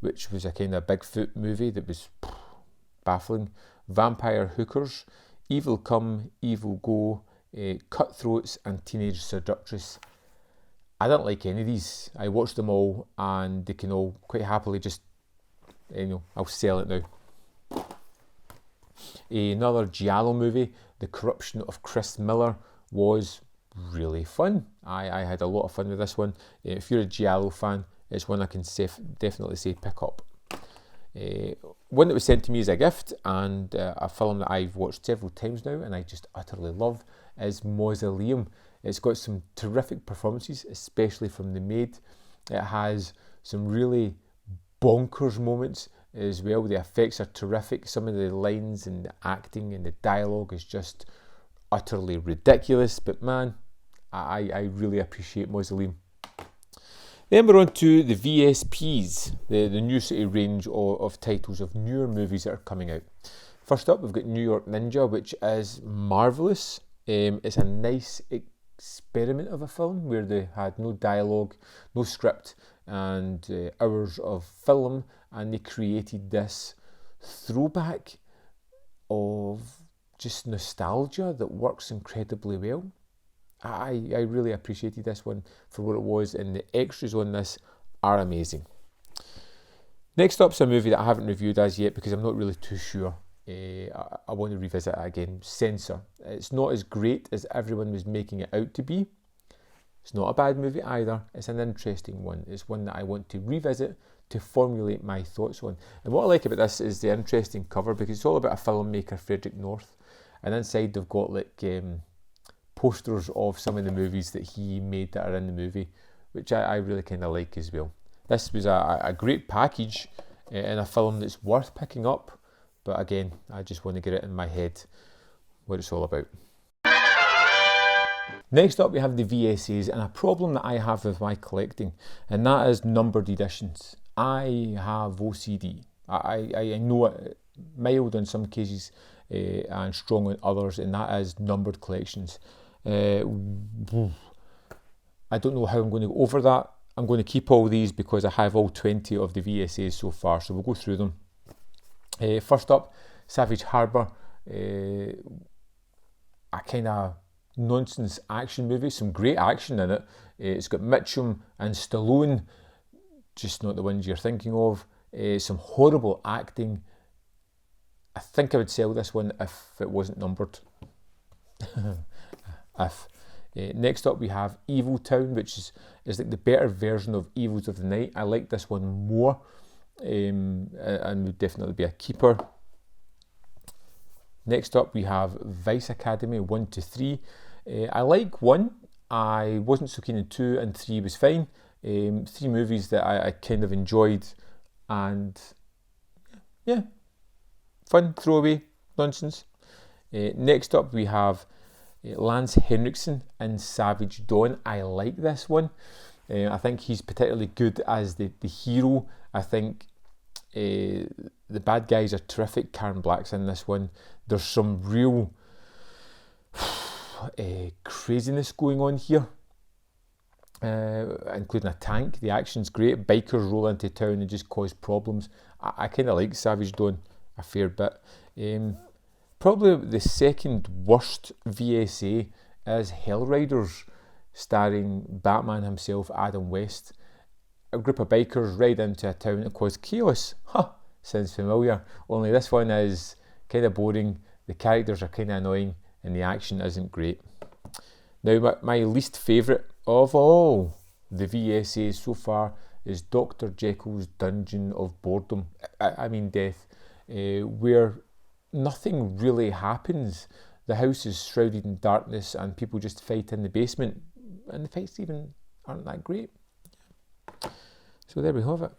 A: which was a kind of Bigfoot movie that was baffling, Vampire Hookers, Evil Come, Evil Go, Cutthroats, and Teenage Seductress. I didn't like any of these. I watched them all, and they can all quite happily just, I'll sell it now. Another Giallo movie, The Corruption of Chris Miller, was really fun. I had a lot of fun with this one. If you're a Giallo fan, it's one I can definitely say pick up. One that was sent to me as a gift, and a film that I've watched several times now and I just utterly love, is Mausoleum. It's got some terrific performances, especially from the maid. It has some really bonkers moments as well. The effects are terrific. Some of the lines and the acting and the dialogue is just utterly ridiculous. But man, I really appreciate Mausoleum. Then we're on to the VSPs, the new city range of titles of newer movies that are coming out. First up, we've got New York Ninja, which is marvellous. It's a nice experiment of a film where they had no dialogue, no script, and hours of film, and they created this throwback of just nostalgia that works incredibly well. I really appreciated this one for what it was, and the extras on this are amazing. Next up's a movie that I haven't reviewed as yet because I'm not really too sure. I want to revisit it again. Censor. It's not as great as everyone was making it out to be. It's not a bad movie either. It's an interesting one. It's one that I want to revisit to formulate my thoughts on. And what I like about this is the interesting cover, because it's all about a filmmaker, Frederick North, and inside they've got like posters of some of the movies that he made that are in the movie, which I really kind of like as well. This was a great package in a film that's worth picking up. But again, I just want to get it in my head what it's all about. Next up, we have the VSAs, and a problem that I have with my collecting, and that is numbered editions. I have OCD. I know it mild in some cases and strong in others, and that is numbered collections. I don't know how I'm going to go over that. I'm going to keep all these because I have all 20 of the VSAs so far, so we'll go through them. First up, Savage Harbour, a kind of nonsense action movie, some great action in it. It's got Mitchum and Stallone, just not the ones you're thinking of. Some horrible acting. I think I would sell this one if it wasn't numbered. Next up we have Evil Town, which is like the better version of Evils of the Night. I like this one more. and would definitely be a keeper. Next up we have Vice Academy 1 to 3. I like 1, I wasn't so keen on 2, and 3 was fine. 3 movies that I kind of enjoyed, and yeah, fun, throwaway nonsense. Next up we have Lance Henriksen in Savage Dawn. I like this one. I think he's particularly good as the hero. I think the bad guys are terrific. Karen Black's in this one. There's some real craziness going on here, including a tank. The action's great. Bikers roll into town and just cause problems. I kind of like Savage Dawn a fair bit. Probably the second worst VSA is Hellriders, starring Batman himself, Adam West. A group of bikers ride into a town and cause chaos. Sounds familiar. Only this one is kind of boring, the characters are kind of annoying, and the action isn't great. Now, my least favourite of all the VSAs so far is Dr. Jekyll's Dungeon of Boredom, I mean Death, where nothing really happens. The house is shrouded in darkness and people just fight in the basement, and the fights even aren't that great. So there we have it.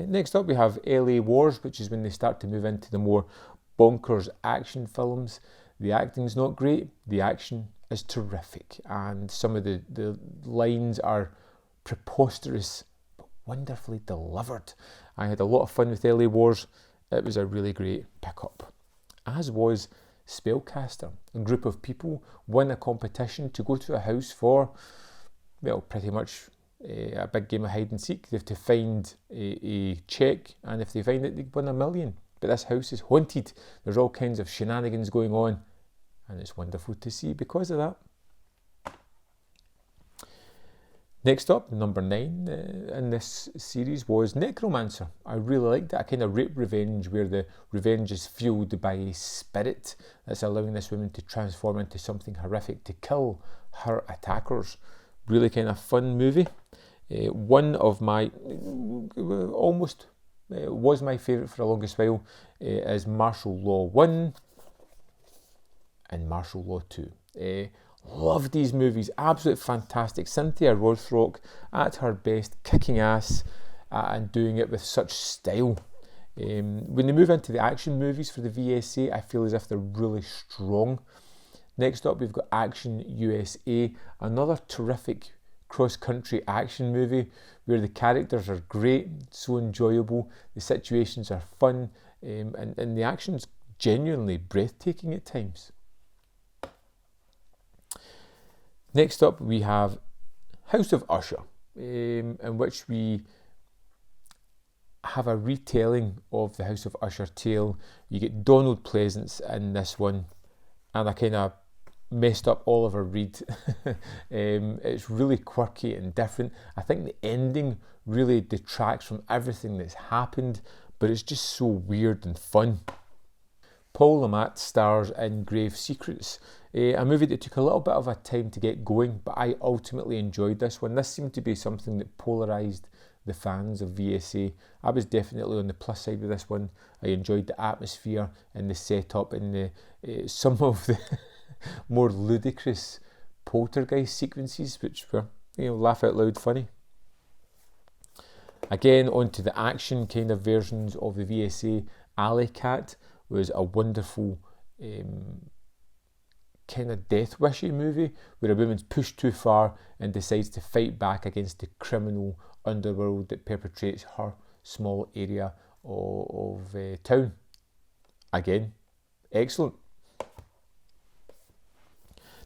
A: Next up we have LA Wars, which is when they start to move into the more bonkers action films. The acting's not great, the action is terrific, and some of the lines are preposterous but wonderfully delivered. I had a lot of fun with LA Wars. It was a really great pick-up. As was Spellcaster. A group of people win a competition to go to a house for, well, pretty much a big game of hide and seek. They have to find a check, and if they find it, they win $1 million. But this house is haunted. There's all kinds of shenanigans going on, and it's wonderful to see because of that. Next up, number 9 in this series was Necromancer. I really liked it, a kind of rape revenge where the revenge is fueled by a spirit that's allowing this woman to transform into something horrific to kill her attackers. Really kind of fun movie. One of my, almost was my favourite for the longest while, is Martial Law 1 and Martial Law 2. Love these movies, absolutely fantastic. Cynthia Rothrock at her best, kicking ass and doing it with such style. When they move into the action movies for the VSA, I feel as if they're really strong. Next up we've got Action USA, another terrific cross-country action movie where the characters are great, so enjoyable, the situations are fun, and the action's genuinely breathtaking at times. Next up we have House of Usher, in which we have a retelling of the House of Usher tale. You get Donald Pleasance in this one, and I kind of messed up Oliver Reed. It's really quirky and different. I think the ending really detracts from everything that's happened, but it's just so weird and fun. Paul Le Mat stars in Grave Secrets, a movie that took a little bit of a time to get going, but I ultimately enjoyed this one. This seemed to be something that polarised the fans of VSA. I was definitely on the plus side with this one. I enjoyed the atmosphere and the setup and the some of the more ludicrous poltergeist sequences, which were, laugh out loud funny. Again, onto the action kind of versions of the VSA. Alley Cat was a wonderful kind of death wishy movie where a woman's pushed too far and decides to fight back against the criminal underworld that perpetrates her small area of town. Again, excellent.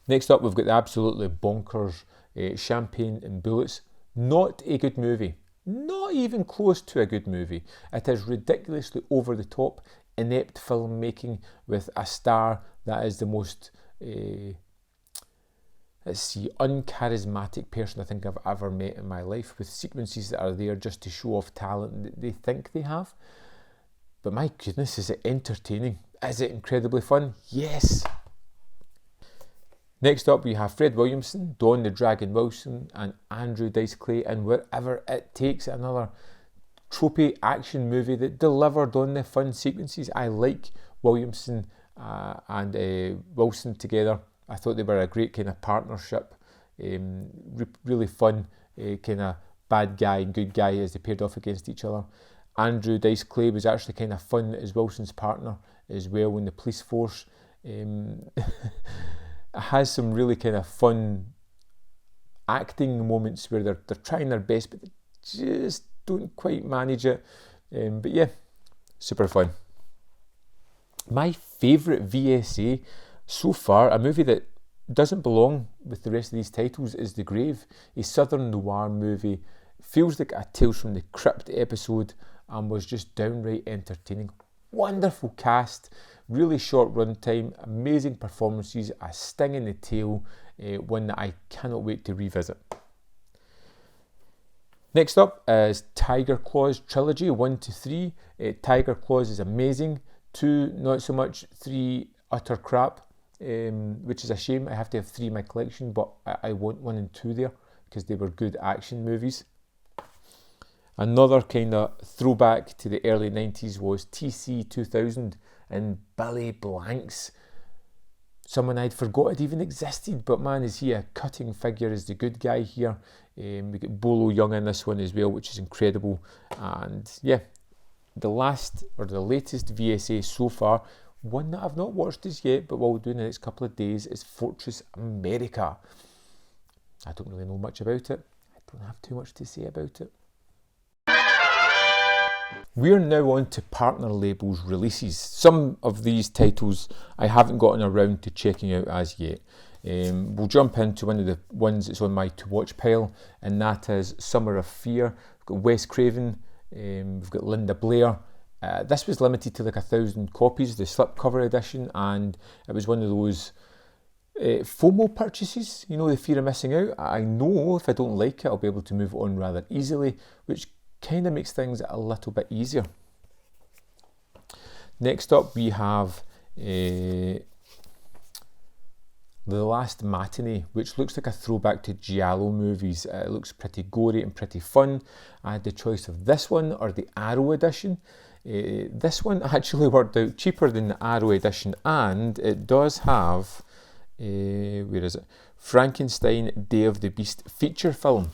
A: Next up we've got the absolutely bonkers Champagne and Bullets. Not a good movie. Not even close to a good movie. It is ridiculously over the top, inept filmmaking with a star that is the most uncharismatic person I think I've ever met in my life, with sequences that are there just to show off talent that they think they have. But my goodness, is it entertaining? Is it incredibly fun? Yes! Next up we have Fred Williamson, Don the Dragon Wilson and Andrew Dice Clay in Wherever It Takes, another tropey action movie that delivered on the fun sequences. I like Williamson and Wilson together. I thought they were a great kind of partnership. Really fun kind of bad guy and good guy as they paired off against each other. Andrew Dice Clay was actually kind of fun as Wilson's partner as well in the police force. It has some really kind of fun acting moments where they're trying their best but they just don't quite manage it. But yeah, super fun. My favourite VSA so far, a movie that doesn't belong with the rest of these titles, is The Grave, a southern noir movie. Feels like a Tales from the Crypt episode and was just downright entertaining. Wonderful cast, really short runtime, amazing performances, a sting in the tail, one that I cannot wait to revisit. Next up is Tiger Claws Trilogy 1 to 3. Tiger Claws is amazing, 2 not so much, 3 utter crap, which is a shame. I have to have 3 in my collection, but I want 1 and 2 there because they were good action movies. Another kind of throwback to the early 90s was TC 2000 and Billy Blanks. Someone I'd forgot it even existed, but man, is he a cutting figure as the good guy here. We get Bolo Young in this one as well, which is incredible. And yeah, the latest VSA so far, one that I've not watched as yet, but we'll do in the next couple of days, is Fortress America. I don't really know much about it. I don't have too much to say about it. We're now on to partner labels releases. Some of these titles I haven't gotten around to checking out as yet. We'll jump into one of the ones that's on my to watch pile, and that is Summer of Fear. We've got Wes Craven, we've got Linda Blair. This was limited to like 1,000 copies, the slipcover edition, and it was one of those FOMO purchases, you know, the fear of missing out. I know if I don't like it, I'll be able to move on rather easily, which kind of makes things a little bit easier. Next up we have The Last Matinee, which looks like a throwback to Giallo movies. It looks pretty gory and pretty fun. I had the choice of this one or the Arrow edition. This one actually worked out cheaper than the Arrow edition, and it does have where is it? Frankenstein Day of the Beast feature film.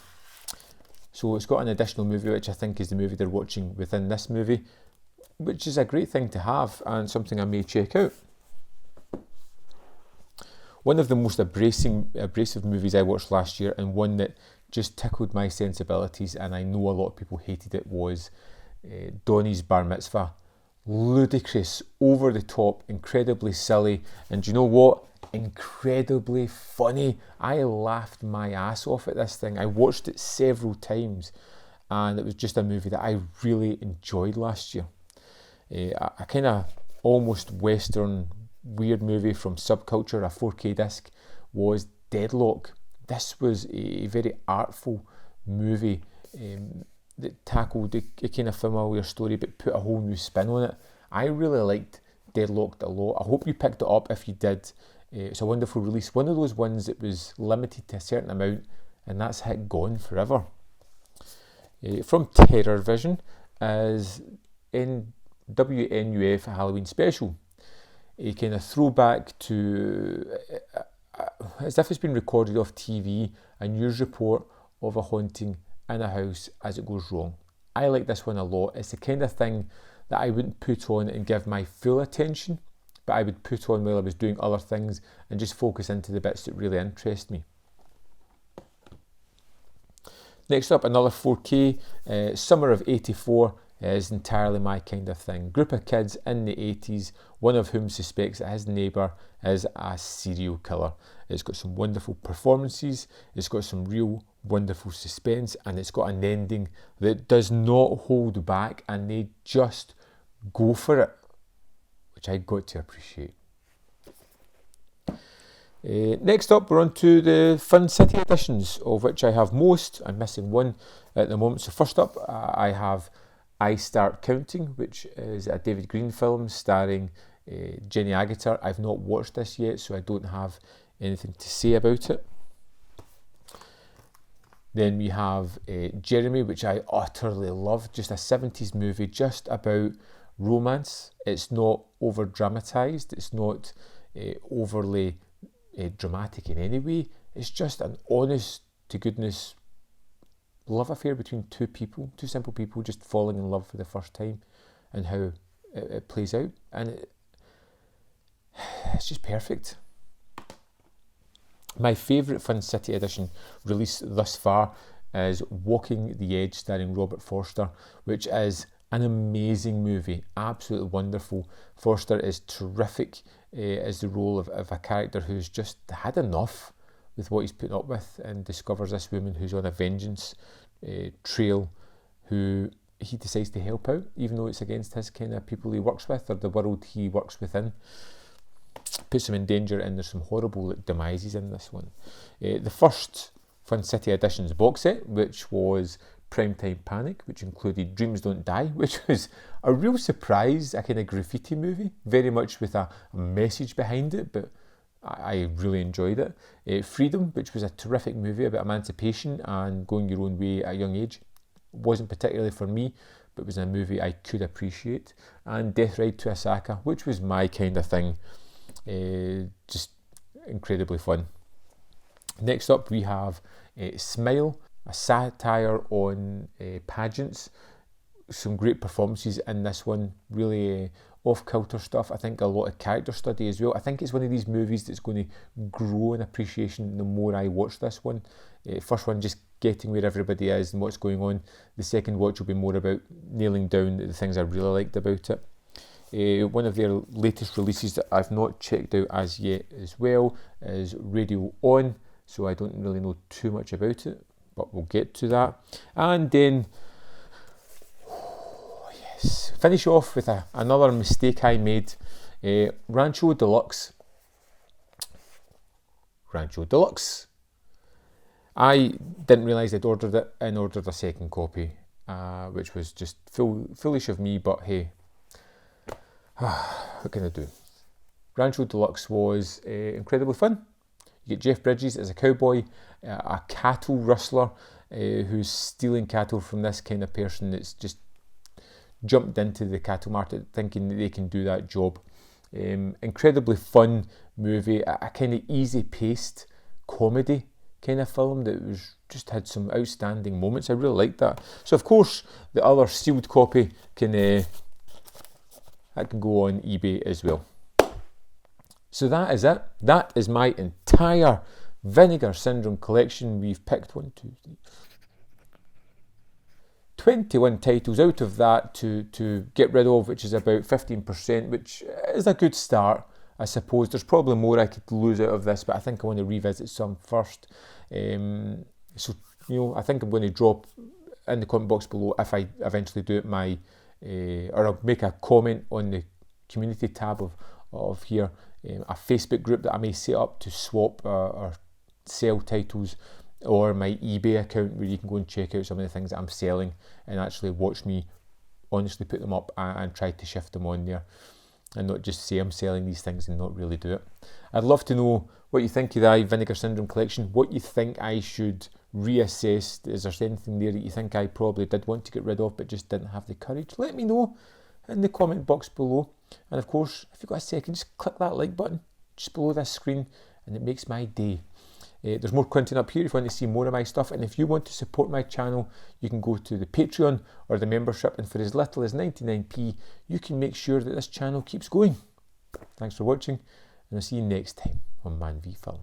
A: So it's got an additional movie, which I think is the movie they're watching within this movie, which is a great thing to have and something I may check out. One of the most abrasive movies I watched last year, and one that just tickled my sensibilities, and I know a lot of people hated it, was Donnie's Bar Mitzvah. Ludicrous, over the top, incredibly silly, and you know what? Incredibly funny. I laughed my ass off at this thing. I watched it several times, and it was just a movie that I really enjoyed last year. A kind of almost Western weird movie from Subculture, a 4K disc, was Deadlock. This was a very artful movie that tackled a kind of familiar story but put a whole new spin on it. I really liked Deadlocked a lot. I hope you picked it up if you did. It's a wonderful release. One of those ones that was limited to a certain amount, and that's it, gone forever. From Terror Vision is WNUF Halloween Special. A kind of throwback to, as if it's been recorded off TV, a news report of a haunting in a house as it goes wrong. I like this one a lot. It's the kind of thing that I wouldn't put on and give my full attention, but I would put on while I was doing other things and just focus into the bits that really interest me. Next up, another 4K, Summer of 84 is entirely my kind of thing. Group of kids in the 80s, one of whom suspects that his neighbour is a serial killer. It's got some wonderful performances, it's got some real wonderful suspense, and it's got an ending that does not hold back, and they just go for it, which I got to appreciate. Next up, we're on to the Fun City editions, of which I have most. I'm missing one at the moment. So first up, I have I Start Counting, which is a David Green film starring Jenny Agutter. I've not watched this yet, so I don't have anything to say about it. Then we have Jeremy, which I utterly love, just a 70s movie just about romance. It's not over dramatised, it's not overly dramatic in any way. It's just an honest to goodness love affair between two simple people just falling in love for the first time, and how it plays out. And it's just perfect. My favourite Fun City edition release thus far is Walking the Edge, starring Robert Forster, which is an amazing movie, absolutely wonderful. Forster is terrific as the role of a character who's just had enough with what he's putting up with, and discovers this woman who's on a vengeance trail, who he decides to help out, even though it's against his kind of people he works with, or the world he works within. Puts him in danger, and there's some horrible demises in this one. The first Fun City Editions box set, which was Primetime Panic, which included Dreams Don't Die, which was a real surprise, a kind of graffiti movie, very much with a message behind it, but I really enjoyed it. Freedom, which was a terrific movie about emancipation and going your own way at a young age. Wasn't particularly for me, but was a movie I could appreciate. And Death Ride to Osaka, which was my kind of thing. Just incredibly fun. Next up we have Smile, a satire on pageants. Some great performances in this one, really off-kilter stuff. I think a lot of character study as well. I think it's one of these movies that's going to grow in appreciation the more I watch this one. First one, just getting where everybody is and what's going on. The second watch will be more about nailing down the things I really liked about it. One of their latest releases that I've not checked out as yet as well is Radio On, so I don't really know too much about it, but we'll get to that. And then, finish off with another mistake I made. Rancho Deluxe. I didn't realise I'd ordered it and ordered a second copy, which was just foolish of me, but hey, what can I do? Rancho Deluxe was incredibly fun. You get Jeff Bridges as a cowboy, a cattle rustler who's stealing cattle from this kind of person that's just jumped into the cattle market thinking that they can do that job. Incredibly fun movie, a kind of easy-paced comedy kind of film that was just had some outstanding moments. I really liked that. So of course the other sealed copy can go on eBay as well. So that is it. That is my entire Vinegar Syndrome collection. We've picked 21 titles out of that to get rid of, which is about 15%, which is a good start, I suppose. There's probably more I could lose out of this, but I think I want to revisit some first. So, I think I'm going to drop in the comment box below, if I eventually do it, or I'll make a comment on the community tab of here, a Facebook group that I may set up to swap or sell titles, or my eBay account where you can go and check out some of the things that I'm selling and actually watch me honestly put them up and try to shift them on there, and not just say I'm selling these things and not really do it. I'd love to know what you think of the Vinegar Syndrome collection, what you think I should reassess. Is there anything there that you think I probably did want to get rid of but just didn't have the courage? Let me know in the comment box below. And of course, if you've got a second, just click that like button just below this screen and it makes my day. There's more content up here if you want to see more of my stuff, and if you want to support my channel, you can go to the Patreon or the membership, and for as little as 99p you can make sure that this channel keeps going. Thanks for watching, and I'll see you next time on ManVFilm.